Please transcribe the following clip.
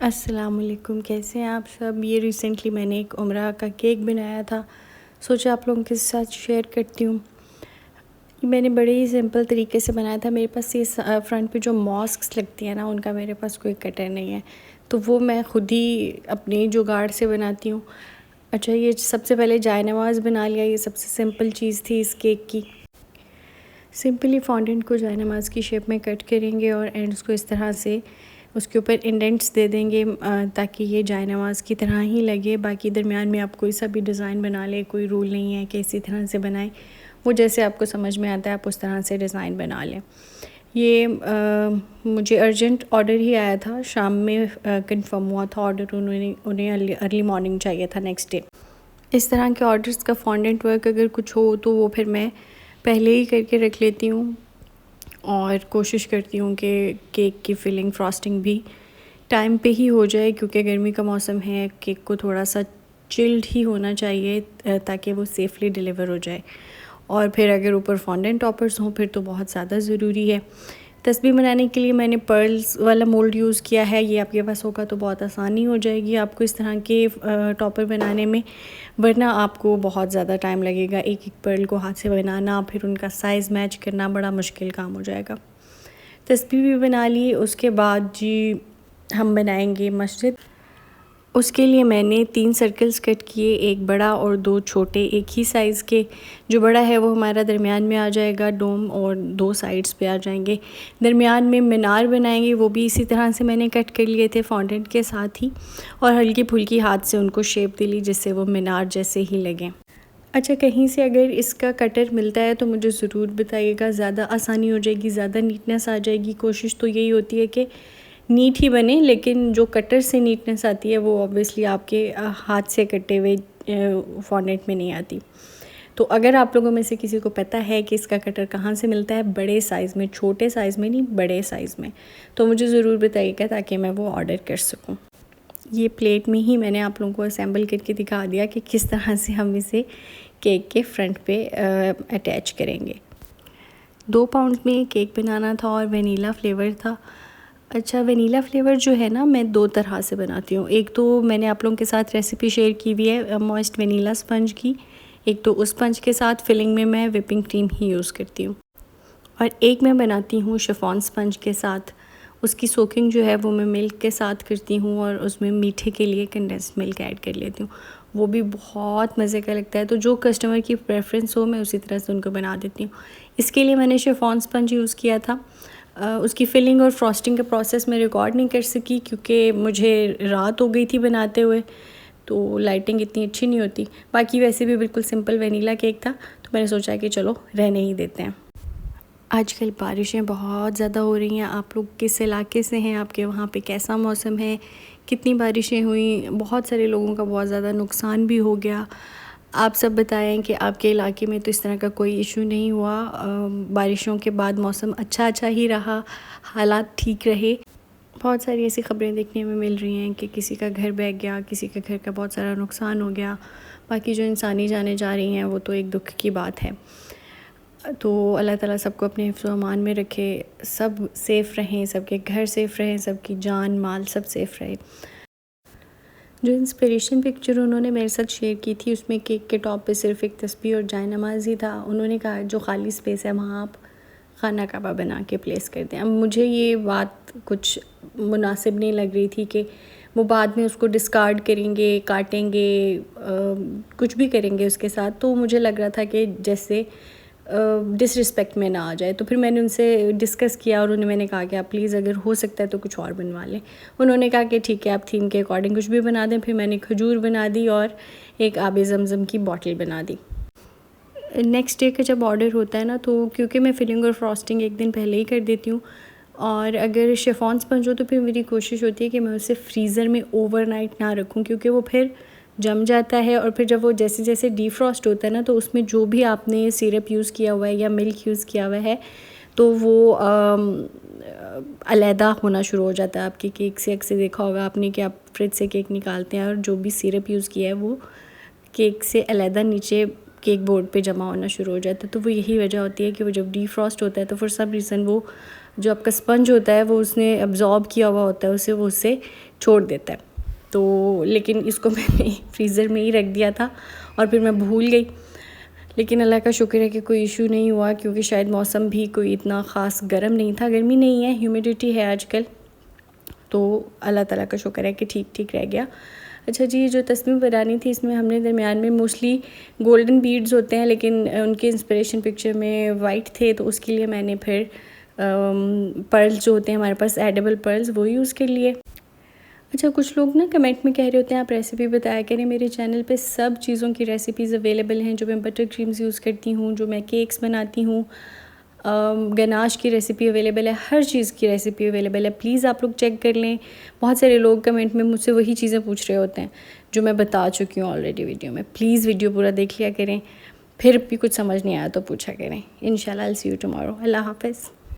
अस्सलामुअलैकुम, कैसे हैं आप सब। ये रिसेंटली मैंने एक उम्रा का केक बनाया था, सोचा आप लोगों के साथ शेयर करती हूँ। मैंने बड़े ही सिंपल तरीके से बनाया था। मेरे पास ये फ्रंट पे जो मॉस्क्स लगती हैं ना, उनका मेरे पास कोई कटर नहीं है, तो वो मैं ख़ुद ही अपने जुगाड़ से बनाती हूँ। अच्छा, ये सबसे पहले जायनमाज़ बना लिया। ये सबसे सिंपल चीज़ थी इस केक की। सिंपली फॉन्डेंट को जायनमाज़ की शेप में कट करेंगे और एंड्स को इस तरह से उसके ऊपर इंडेंट्स दे देंगे ताकि ये जायनमाज़ की तरह ही लगे। बाकी दरमियान में आप कोई सा भी डिज़ाइन बना लें, कोई रूल नहीं है कि इसी तरह से बनाएं, वो जैसे आपको समझ में आता है आप उस तरह से डिज़ाइन बना लें। ये मुझे अर्जेंट ऑर्डर ही आया था, शाम में कंफर्म हुआ था ऑर्डर। उन्हें अर्ली मॉर्निंग चाहिए था नेक्स्ट डे। इस तरह के ऑर्डर्स का फॉन्डेंट वर्क अगर कुछ हो तो वो फिर मैं पहले ही करके रख लेती हूँ और कोशिश करती हूँ कि केक की फिलिंग फ्रॉस्टिंग भी टाइम पे ही हो जाए, क्योंकि गर्मी का मौसम है। केक को थोड़ा सा चिल्ड ही होना चाहिए ताकि वो सेफ़ली डिलीवर हो जाए। और फिर अगर ऊपर फॉन्डेंट टॉपर्स हों फिर तो बहुत ज़्यादा ज़रूरी है। तस्बीह बनाने के लिए मैंने पर्ल्स वाला मोल्ड यूज़ किया है। ये आपके पास होगा तो बहुत आसानी हो जाएगी आपको इस तरह के टॉपर बनाने में, वरना आपको बहुत ज़्यादा टाइम लगेगा एक एक पर्ल को हाथ से बनाना, फिर उनका साइज़ मैच करना बड़ा मुश्किल काम हो जाएगा। तस्बीह भी बना ली। उसके बाद जी हम बनाएंगे मस्जिद। उसके लिए मैंने 3 सर्कल्स कट किए, एक बड़ा और 2 छोटे एक ही साइज़ के। जो बड़ा है वो हमारा दरमियान में आ जाएगा डोम, और 2 साइड्स पे आ जाएंगे। दरमियान में मीनार बनाएंगे, वो भी इसी तरह से मैंने कट कर लिए थे फॉन्डेंट के साथ ही, और हल्की फुल्की हाथ से उनको शेप दे ली जिससे वो मीनार जैसे ही लगें। अच्छा, कहीं से अगर इसका कटर मिलता है तो मुझे ज़रूर बताइएगा, ज़्यादा आसानी हो जाएगी, ज़्यादा नीटनेस आ जाएगी। कोशिश तो यही होती है कि नीट ही बने, लेकिन जो कटर से नीटनेस आती है वो ऑब्वियसली आपके हाथ से कटे हुए फॉन्डेंट में नहीं आती। तो अगर आप लोगों में से किसी को पता है कि इसका कटर कहाँ से मिलता है बड़े साइज़ में, छोटे साइज़ में नहीं बड़े साइज़ में, तो मुझे ज़रूर बताइएगा ताकि मैं वो ऑर्डर कर सकूँ। ये प्लेट में ही मैंने आप लोगों को असेंबल करके दिखा दिया कि किस तरह से हम इसे केक के फ्रंट पे अटैच करेंगे। 2 पाउंड में केक बनाना था और वनीला फ्लेवर था। अच्छा, वनीला फ्लेवर जो है ना, मैं 2 तरह से बनाती हूँ। एक तो मैंने आप लोगों के साथ रेसिपी शेयर की हुई है मॉइस्ट वनीला स्पंज की। एक तो उस स्पंज के साथ फिलिंग में मैं व्हिपिंग क्रीम ही यूज़ करती हूँ, और एक मैं बनाती हूँ शिफॉन स्पंज के साथ। उसकी सोकिंग जो है वो मैं मिल्क के साथ करती हूँ और उसमें मीठे के लिए कंडेंस्ड मिल्क ऐड कर लेती हूँ। वो भी बहुत मज़े का लगता है। तो जो कस्टमर की प्रेफरेंस हो मैं उसी तरह से उनको बना देती हूँ। इसके लिए मैंने शिफॉन स्पंज यूज़ किया था। उसकी फिलिंग और फ्रॉस्टिंग का प्रोसेस मैं रिकॉर्ड नहीं कर सकी क्योंकि मुझे रात हो गई थी बनाते हुए, तो लाइटिंग इतनी अच्छी नहीं होती। बाकी वैसे भी बिल्कुल सिंपल वनीला केक था, तो मैंने सोचा कि चलो रहने ही देते हैं। आजकल बारिशें बहुत ज़्यादा हो रही हैं। आप लोग किस इलाके से हैं, आपके वहाँ पे कैसा मौसम है, कितनी बारिशें हुई। बहुत सारे लोगों का बहुत ज़्यादा नुकसान भी हो गया। आप सब बताएं कि आपके इलाके में तो इस तरह का कोई इशू नहीं हुआ। बारिशों के बाद मौसम अच्छा ही रहा, हालात ठीक रहे। बहुत सारी ऐसी ख़बरें देखने में मिल रही हैं कि किसी का घर बह गया, किसी के घर का बहुत सारा नुकसान हो गया। बाकी जो इंसानी जानें जा रही हैं वो तो एक दुख की बात है। तो अल्लाह ताला सबको अपने हिफ्ज़ व अमान में रखे, सब सेफ़ रहें, सबके घर सेफ़ रहें, सबकी जान माल सब सेफ़ रहे। जो इंस्पिरेशन पिक्चर उन्होंने मेरे साथ शेयर की थी उसमें केक के टॉप पे सिर्फ एक तस्बीह और जायनमाज़ ही था। उन्होंने कहा जो खाली स्पेस है वहाँ आप खाना काबा बना के प्लेस कर दें। अब मुझे ये बात कुछ मुनासिब नहीं लग रही थी कि वो बाद में उसको डिस्कार्ड करेंगे, काटेंगे, कुछ भी करेंगे उसके साथ। तो मुझे लग रहा था कि जैसे डिसरिस्पेक्ट में ना आ जाए। तो फिर मैंने उनसे डिस्कस किया और मैंने कहा कि आप प्लीज़ अगर हो सकता है तो कुछ और बनवा लें। उन्होंने कहा कि ठीक है, आप थीम के अकॉर्डिंग कुछ भी बना दें। फिर मैंने खजूर बना दी और एक आब ज़मज़म की बॉटल बना दी। नेक्स्ट डे का जब ऑर्डर होता है ना, तो क्योंकि मैं फिलिंग और फ्रॉस्टिंग एक दिन पहले ही कर देती हूँ, और अगर शिफॉन स्पंज हो तो फिर मेरी कोशिश होती है कि मैं उसे फ्रीज़र में ओवरनाइट ना रखूँ, क्योंकि वो फिर जम जाता है। और फिर जब वो जैसे जैसे डीफ्रॉस्ट होता है ना, तो उसमें जो भी आपने सिरप यूज़ किया हुआ है या मिल्क यूज़ किया हुआ है तो वो अलहदा होना शुरू हो जाता है आपके केक से। अक्सर देखा होगा आपने कि आप फ्रिज से केक निकालते हैं और जो भी सिरप यूज़ किया है वो केक से अलहदा नीचे केक बोर्ड पे जमा होना शुरू हो जाता है। तो वो यही वजह होती है कि वो जब डीफ्रॉस्ट होता है तो फॉर सम रीज़न वो जो आपका स्पंज होता है वो उसने अब्ज़ॉर्ब किया हुआ होता है उसे, वो उससे छोड़ देता है। तो लेकिन इसको मैंने फ्रीज़र में ही रख दिया था और फिर मैं भूल गई। लेकिन अल्लाह का शुक्र है कि कोई इशू नहीं हुआ, क्योंकि शायद मौसम भी कोई इतना ख़ास गर्म नहीं था, गर्मी नहीं है, ह्यूमिडिटी है आजकल, तो अल्लाह ताला का शुक्र है कि ठीक ठीक रह गया। अच्छा जी, जो तस्वीर बनानी थी इसमें हमने दरमियान में मोस्टली गोल्डन बीड्स होते हैं, लेकिन उनके इंस्पिरेशन पिक्चर में वाइट थे, तो उसके लिए मैंने फिर पर्ल्स जो होते हैं हमारे पास एडिबल पर्ल्स वो यूज़ कर लिए। अच्छा, कुछ लोग ना कमेंट में कह रहे होते हैं आप रेसिपी बताया करें। मेरे चैनल पे सब चीज़ों की रेसिपीज़ अवेलेबल हैं, जो मैं बटर क्रीम्स यूज़ करती हूँ, जो मैं केक्स बनाती हूँ, गनाश की रेसिपी अवेलेबल है, हर चीज़ की रेसिपी अवेलेबल है। प्लीज़ आप लोग चेक कर लें। बहुत सारे लोग कमेंट में मुझसे वही चीज़ें पूछ रहे होते हैं जो मैं बता चुकी हूँ ऑलरेडी वीडियो में। प्लीज़ वीडियो पूरा देख लिया करें, फिर भी कुछ समझ नहीं आया तो पूछा करें। इंशाल्लाह I will see you tomorrow. Allah हाफ़िज़।